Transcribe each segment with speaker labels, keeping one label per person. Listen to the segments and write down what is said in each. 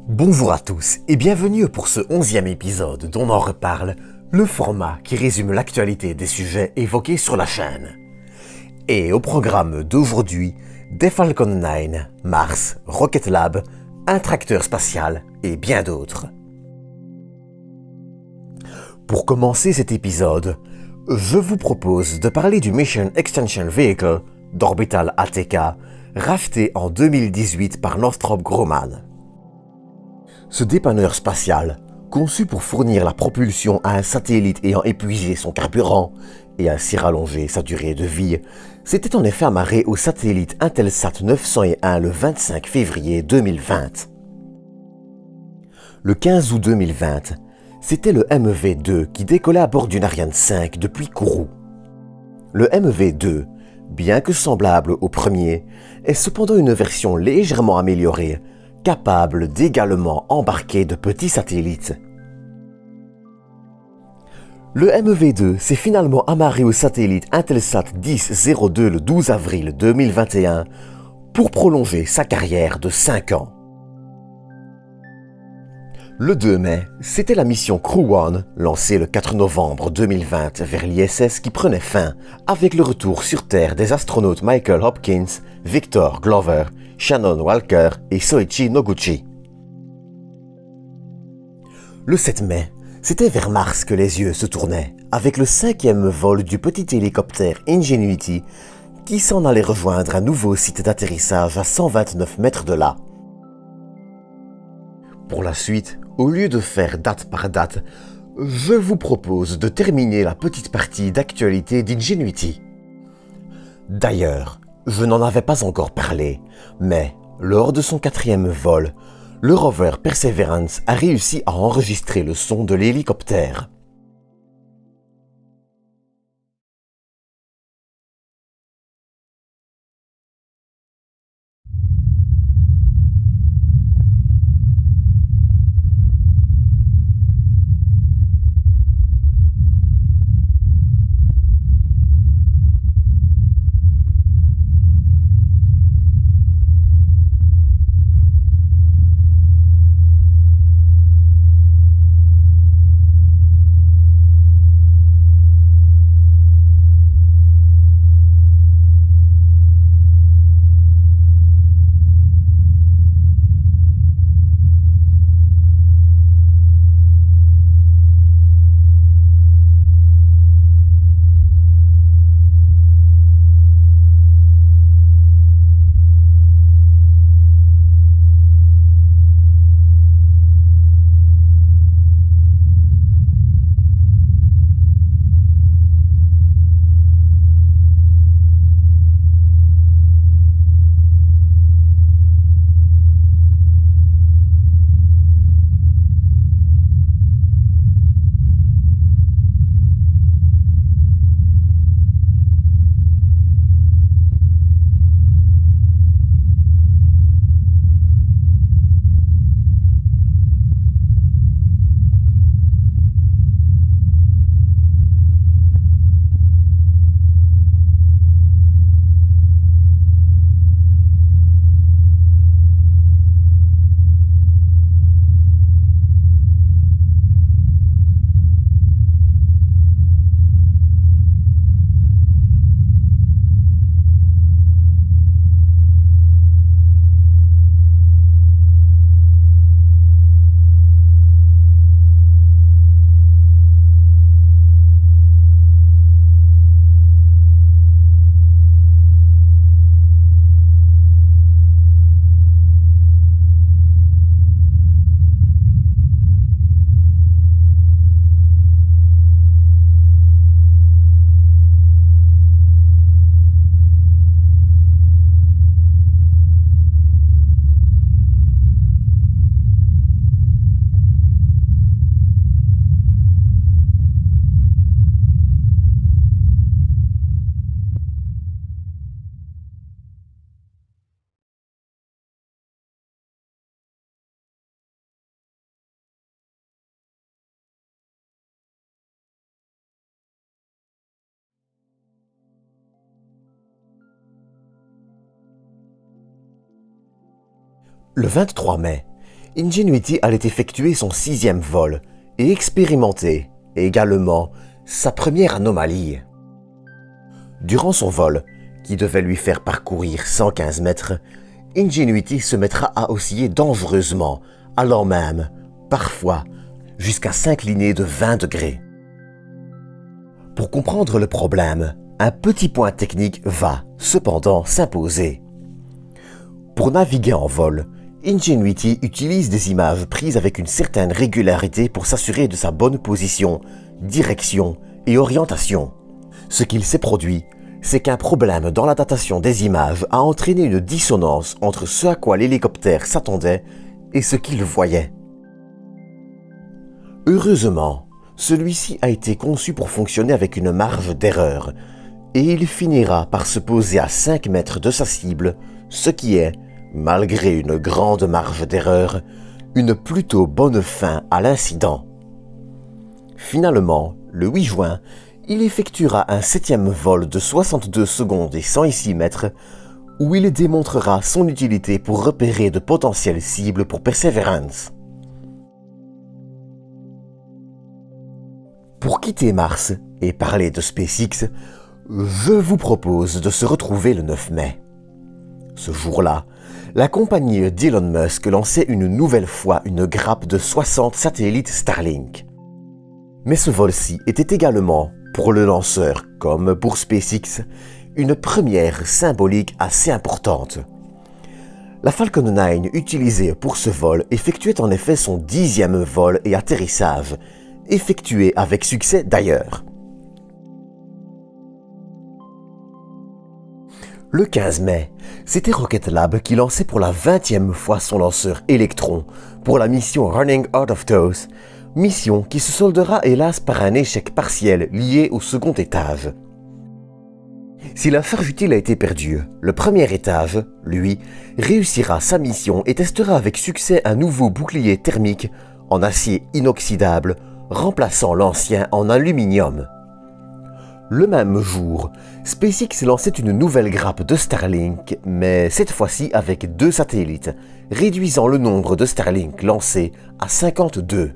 Speaker 1: Bonjour à tous et bienvenue pour ce 11e épisode dont on reparle, le format qui résume l'actualité des sujets évoqués sur la chaîne. Et au programme d'aujourd'hui, des Falcon 9, Mars, Rocket Lab, un tracteur spatial et bien d'autres. Pour commencer cet épisode, je vous propose de parler du Mission Extension Vehicle d'Orbital ATK, racheté en 2018 par Northrop Grumman. Ce dépanneur spatial, conçu pour fournir la propulsion à un satellite ayant épuisé son carburant et ainsi rallonger sa durée de vie, s'était en effet amarré au satellite Intelsat 901 le 25 février 2020. Le 15 août 2020, c'était le MEV-2 qui décollait à bord d'une Ariane 5 depuis Kourou. Le MEV-2, bien que semblable au premier, est cependant une version légèrement améliorée, capable d'également embarquer de petits satellites. Le MEV-2 s'est finalement amarré au satellite Intelsat 10-02 le 12 avril 2021 pour prolonger sa carrière de 5 ans. Le 2 mai, c'était la mission Crew One, lancée le 4 novembre 2020 vers l'ISS qui prenait fin avec le retour sur Terre des astronautes Michael Hopkins, Victor Glover, Shannon Walker et Soichi Noguchi. Le 7 mai, c'était vers Mars que les yeux se tournaient, avec le 5e vol du petit hélicoptère Ingenuity qui s'en allait rejoindre un nouveau site d'atterrissage à 129 mètres de là. Pour la suite, au lieu de faire date par date, je vous propose de terminer la petite partie d'actualité d'Ingenuity. D'ailleurs, je n'en avais pas encore parlé, mais lors de son 4e vol, le rover Perseverance a réussi à enregistrer le son de l'hélicoptère. Le 23 mai, Ingenuity allait effectuer son 6e vol et expérimenter également sa première anomalie. Durant son vol, qui devait lui faire parcourir 115 mètres, Ingenuity se mettra à osciller dangereusement, allant même, parfois, jusqu'à s'incliner de 20 degrés. Pour comprendre le problème, un petit point technique va, cependant, s'imposer. Pour naviguer en vol, Ingenuity utilise des images prises avec une certaine régularité pour s'assurer de sa bonne position, direction et orientation. Ce qu'il s'est produit, c'est qu'un problème dans la datation des images a entraîné une dissonance entre ce à quoi l'hélicoptère s'attendait et ce qu'il voyait. Heureusement, celui-ci a été conçu pour fonctionner avec une marge d'erreur, et il finira par se poser à 5 mètres de sa cible, ce qui est, malgré une grande marge d'erreur, une plutôt bonne fin à l'incident. Finalement, le 8 juin, il effectuera un 7e vol de 62 secondes et 106 mètres, où il démontrera son utilité pour repérer de potentielles cibles pour Perseverance. Pour quitter Mars et parler de SpaceX, je vous propose de se retrouver le 9 mai. Ce jour-là, la compagnie d'Elon Musk lançait une nouvelle fois une grappe de 60 satellites Starlink. Mais ce vol-ci était également, pour le lanceur comme pour SpaceX, une première symbolique assez importante. La Falcon 9 utilisée pour ce vol effectuait en effet son 10e vol et atterrissage, effectué avec succès d'ailleurs. Le 15 mai, c'était Rocket Lab qui lançait pour la 20e fois son lanceur Electron pour la mission Running Out of Toes, mission qui se soldera hélas par un échec partiel lié au second étage. Si la charge utile a été perdue, le premier étage, lui, réussira sa mission et testera avec succès un nouveau bouclier thermique en acier inoxydable, remplaçant l'ancien en aluminium. Le même jour, SpaceX lançait une nouvelle grappe de Starlink, mais cette fois-ci avec 2 satellites, réduisant le nombre de Starlink lancés à 52.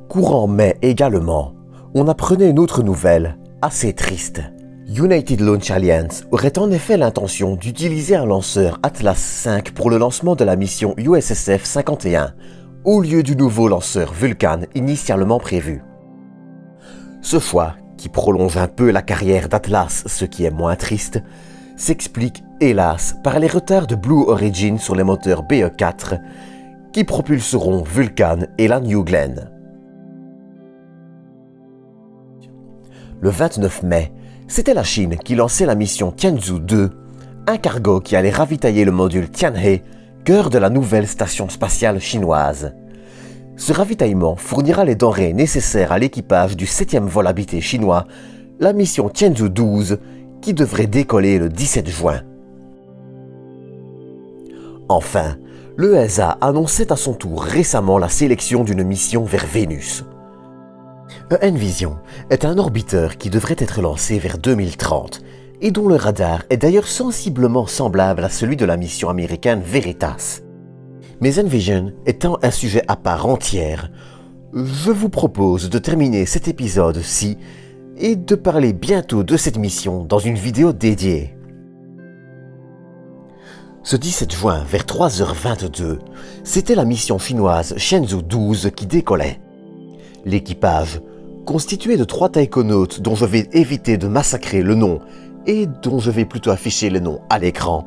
Speaker 1: Courant mai également, on apprenait une autre nouvelle, assez triste. United Launch Alliance aurait en effet l'intention d'utiliser un lanceur Atlas V pour le lancement de la mission USSF-51, au lieu du nouveau lanceur Vulcan initialement prévu. Ce choix, qui prolonge un peu la carrière d'Atlas, ce qui est moins triste, s'explique hélas par les retards de Blue Origin sur les moteurs BE4 qui propulseront Vulcan et la New Glenn. Le 29 mai, c'était la Chine qui lançait la mission Tianzhou 2, un cargo qui allait ravitailler le module Tianhe, cœur de la nouvelle station spatiale chinoise. Ce ravitaillement fournira les denrées nécessaires à l'équipage du 7e vol habité chinois, la mission Tianzhou 12, qui devrait décoller le 17 juin. Enfin, l'ESA annonçait à son tour récemment la sélection d'une mission vers Vénus. Envision est un orbiteur qui devrait être lancé vers 2030 et dont le radar est d'ailleurs sensiblement semblable à celui de la mission américaine Veritas. Mais Envision étant un sujet à part entière, je vous propose de terminer cet épisode-ci et de parler bientôt de cette mission dans une vidéo dédiée. Ce 17 juin vers 3h22, c'était la mission chinoise Shenzhou 12 qui décollait. L'équipage, constitué de 3 taïkonautes dont je vais éviter de massacrer le nom et dont je vais plutôt afficher le nom à l'écran,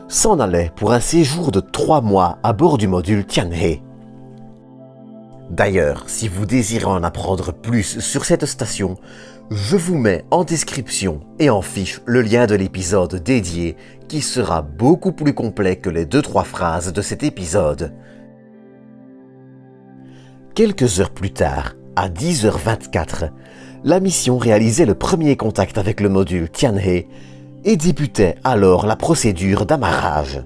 Speaker 1: s'en allait pour un séjour de 3 mois à bord du module Tianhe. D'ailleurs, si vous désirez en apprendre plus sur cette station, je vous mets en description et en fiche le lien de l'épisode dédié qui sera beaucoup plus complet que les 2-3 phrases de cet épisode. Quelques heures plus tard, à 10h24, la mission réalisait le premier contact avec le module Tianhe et débutait alors la procédure d'amarrage.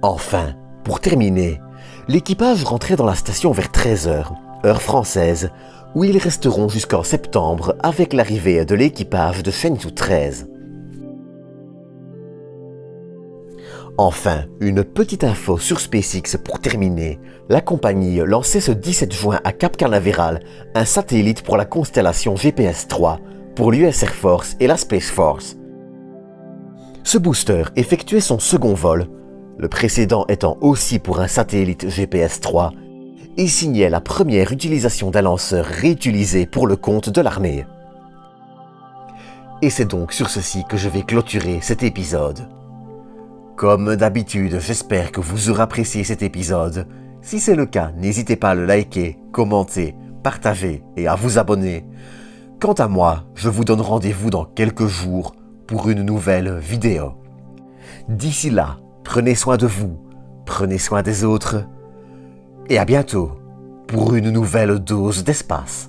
Speaker 1: Enfin, pour terminer, l'équipage rentrait dans la station vers 13h, heure française, où ils resteront jusqu'en septembre avec l'arrivée de l'équipage de Shenzhou 13. Enfin, une petite info sur SpaceX pour terminer. La compagnie lançait ce 17 juin à Cap Canaveral un satellite pour la constellation GPS-3 pour l'US Air Force et la Space Force. Ce booster effectuait son second vol, le précédent étant aussi pour un satellite GPS-3, et signait la première utilisation d'un lanceur réutilisé pour le compte de l'armée. Et c'est donc sur ceci que je vais clôturer cet épisode. Comme d'habitude, j'espère que vous aurez apprécié cet épisode. Si c'est le cas, n'hésitez pas à le liker, commenter, partager et à vous abonner. Quant à moi, je vous donne rendez-vous dans quelques jours pour une nouvelle vidéo. D'ici là, prenez soin de vous, prenez soin des autres et à bientôt pour une nouvelle dose d'espace.